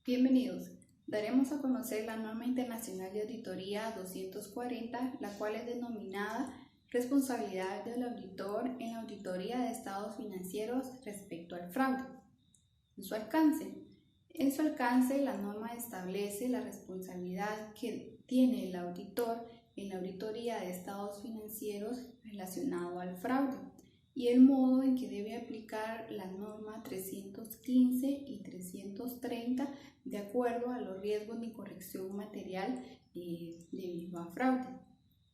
Bienvenidos. Daremos a conocer la norma internacional de auditoría 240, la cual es denominada Responsabilidad del auditor en la auditoría de estados financieros respecto al fraude. En su alcance, la norma establece la responsabilidad que tiene el auditor en la auditoría de estados financieros relacionado al fraude y el modo en que debe aplicar la norma 315 y 330 de acuerdo a los riesgos de incorrección material debido a fraude.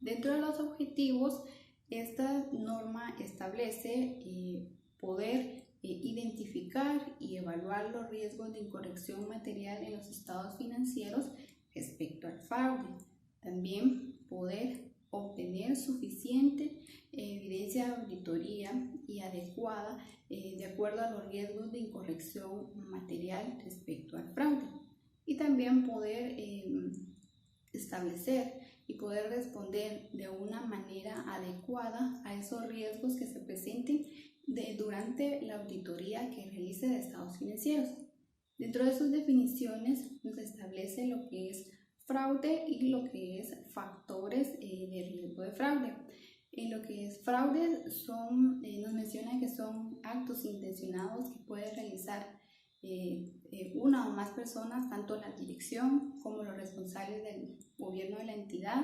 Dentro de los objetivos, esta norma establece poder identificar y evaluar los riesgos de incorrección material en los estados financieros respecto al fraude. También poder obtener suficiente evidencia de auditoría y adecuada de acuerdo a los riesgos de incorrección material respecto al fraude. Y también poder establecer y poder responder de una manera adecuada a esos riesgos que se presenten durante la auditoría que realice de estados financieros. Dentro de sus definiciones nos establece lo que es fraude y lo que es factores de riesgo de fraude. En lo que es fraude nos menciona que son actos intencionados que puede realizar una o más personas, tanto la dirección como los responsables del gobierno de la entidad,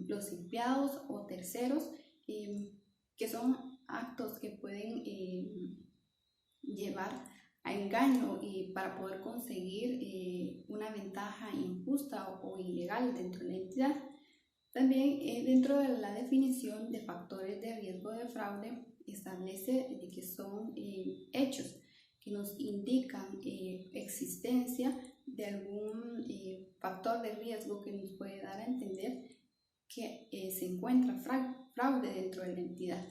los empleados o terceros, que son actos que pueden llevar a engaño y para poder conseguir una ventaja injusta o ilegal dentro de la entidad. También dentro de la definición de factores de riesgo de fraude establece que son hechos que nos indican existencia de algún factor de riesgo que nos puede dar a entender que se encuentra fraude dentro de la entidad.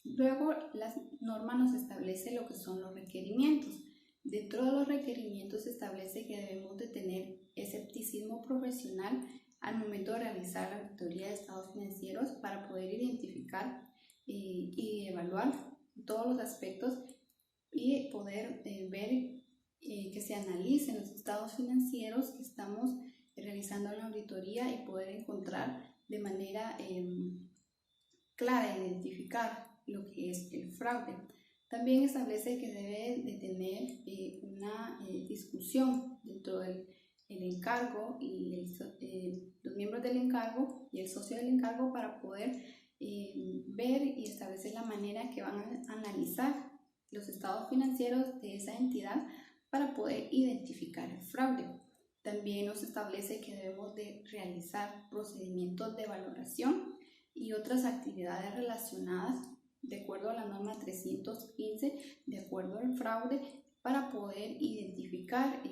Luego, la norma nos establece lo que son los requerimientos. Dentro de los requerimientos se establece que debemos de tener escepticismo profesional al momento de realizar la auditoría de estados financieros para poder identificar y evaluar todos los aspectos y poder ver que se analicen los estados financieros que estamos realizando en la auditoría y poder encontrar de manera clara, identificar lo que es el fraude. También establece que debe de tener una discusión dentro del encargo y los miembros del encargo y el socio del encargo para poder ver y establecer la manera que van a analizar los estados financieros de esa entidad para poder identificar el fraude. También nos establece que debemos de realizar procedimientos de valoración y otras actividades relacionadas de acuerdo a la norma 315 de acuerdo al fraude para poder identificar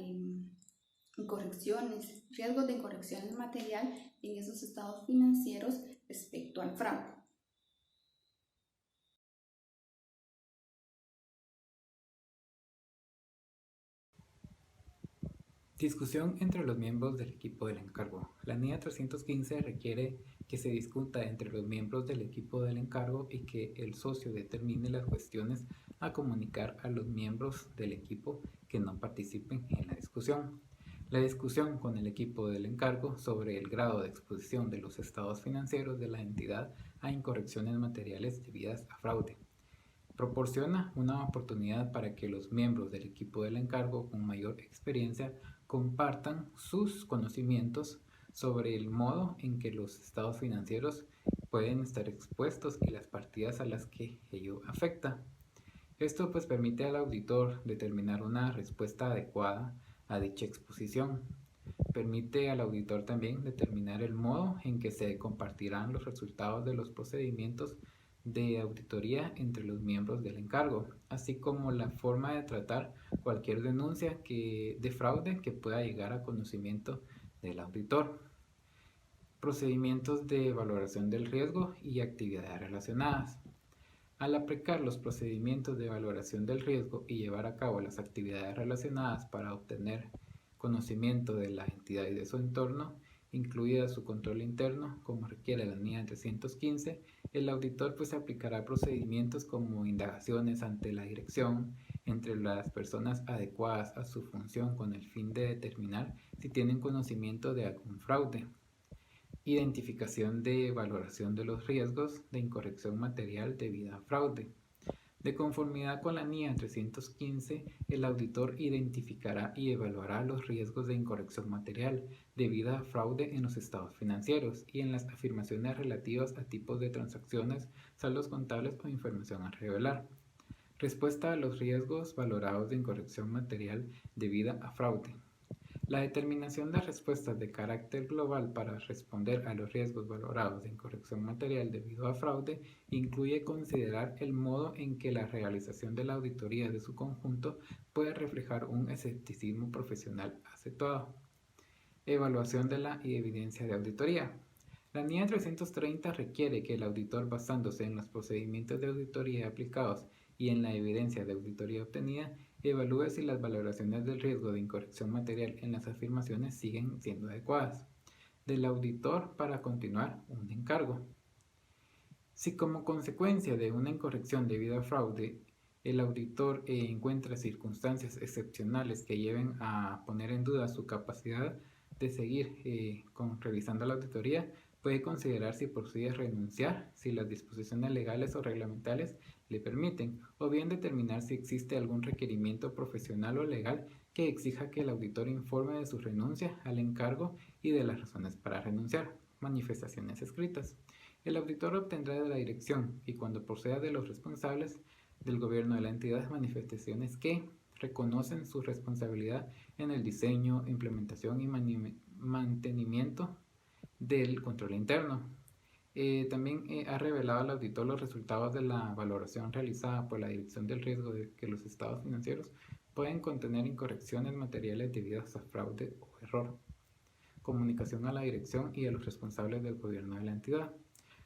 riesgos de incorrecciones material en esos estados financieros respecto al fraude. Discusión entre los miembros del equipo del encargo. La NIA 315 requiere que se discuta entre los miembros del equipo del encargo y que el socio determine las cuestiones a comunicar a los miembros del equipo que no participen en la discusión. La discusión con el equipo del encargo sobre el grado de exposición de los estados financieros de la entidad a incorrecciones materiales debidas a fraude. Proporciona una oportunidad para que los miembros del equipo del encargo con mayor experiencia compartan sus conocimientos sobre el modo en que los estados financieros pueden estar expuestos y las partidas a las que ello afecta. Esto pues permite al auditor determinar una respuesta adecuada a dicha exposición. Permite al auditor también determinar el modo en que se compartirán los resultados de los procedimientos de auditoría entre los miembros del encargo, así como la forma de tratar cualquier denuncia de fraude que pueda llegar a conocimiento del auditor. Procedimientos de valoración del riesgo y actividades relacionadas. Al aplicar los procedimientos de valoración del riesgo y llevar a cabo las actividades relacionadas para obtener conocimiento de la entidad y de su entorno, incluida su control interno, como requiere la NIA 315, El auditor pues aplicará procedimientos como indagaciones ante la dirección entre las personas adecuadas a su función con el fin de determinar si tienen conocimiento de algún fraude. Identificación de valoración de los riesgos de incorrección material debida a fraude. De conformidad con la NIA 315, el auditor identificará y evaluará los riesgos de incorrección material debida a fraude en los estados financieros y en las afirmaciones relativas a tipos de transacciones, saldos contables o información a revelar. Respuesta a los riesgos valorados de incorrección material debida a fraude. La determinación de respuestas de carácter global para responder a los riesgos valorados de incorrección material debido a fraude incluye considerar el modo en que la realización de la auditoría de su conjunto puede reflejar un escepticismo profesional acentuado. Evaluación de la evidencia de auditoría. La NIA 330 requiere que el auditor, basándose en los procedimientos de auditoría aplicados y en la evidencia de auditoría obtenida, evalúe si las valoraciones del riesgo de incorrección material en las afirmaciones siguen siendo adecuadas. Del auditor para continuar un encargo. Si como consecuencia de una incorrección debido a fraude, el auditor encuentra circunstancias excepcionales que lleven a poner en duda su capacidad de seguir revisando la auditoría, puede considerar si procede a renunciar, si las disposiciones legales o reglamentales le permiten, o bien determinar si existe algún requerimiento profesional o legal que exija que el auditor informe de su renuncia al encargo y de las razones para renunciar. Manifestaciones escritas. El auditor obtendrá de la dirección y cuando proceda de los responsables del gobierno de la entidad manifestaciones que reconocen su responsabilidad en el diseño, implementación y mantenimiento del control interno. También ha revelado al auditor los resultados de la valoración realizada por la Dirección del Riesgo de que los estados financieros pueden contener incorrecciones materiales debidas a fraude o error. Comunicación a la dirección y a los responsables del gobierno de la entidad.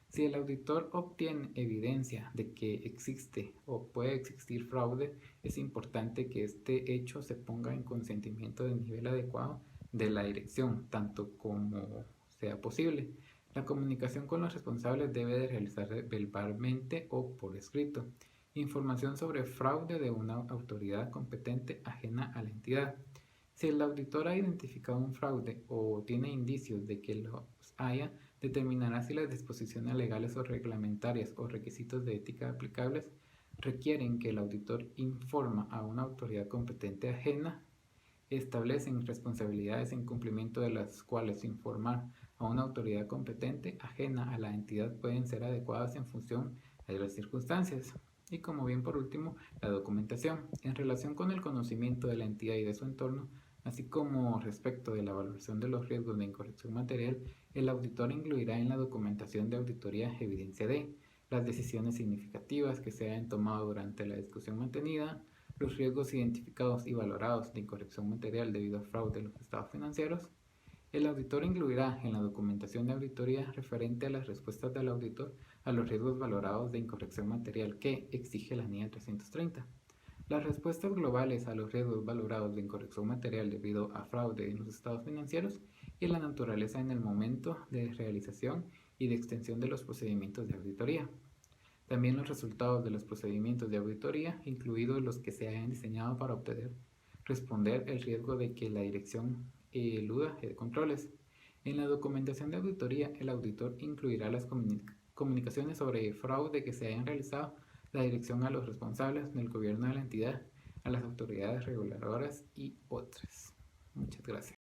Si el auditor obtiene evidencia de que existe o puede existir fraude, es importante que este hecho se ponga en consentimiento de nivel adecuado de la dirección, tanto como sea posible. La comunicación con los responsables debe de realizarse verbalmente o por escrito. Información sobre fraude de una autoridad competente ajena a la entidad. Si el auditor ha identificado un fraude o tiene indicios de que los haya, determinará si las disposiciones legales o reglamentarias o requisitos de ética aplicables requieren que el auditor informa a una autoridad competente ajena, establecen responsabilidades en cumplimiento de las cuales informar a una autoridad competente ajena a la entidad pueden ser adecuadas en función de las circunstancias. Y como bien por último, la documentación. En relación con el conocimiento de la entidad y de su entorno, así como respecto de la valoración de los riesgos de incorrección material, el auditor incluirá en la documentación de auditoría evidencia de las decisiones significativas que se hayan tomado durante la discusión mantenida, los riesgos identificados y valorados de incorrección material debido a fraude en los estados financieros. El auditor incluirá en la documentación de auditoría referente a las respuestas del auditor a los riesgos valorados de incorrección material que exige la NIA 330. Las respuestas globales a los riesgos valorados de incorrección material debido a fraude en los estados financieros y la naturaleza en el momento de realización y de extensión de los procedimientos de auditoría. También los resultados de los procedimientos de auditoría, incluidos los que se hayan diseñado para responder el riesgo de que la dirección eluda controles. En la documentación de auditoría, el auditor incluirá las comunicaciones sobre fraude que se hayan realizado la dirección a los responsables del gobierno de la entidad, a las autoridades reguladoras y otras. Muchas gracias.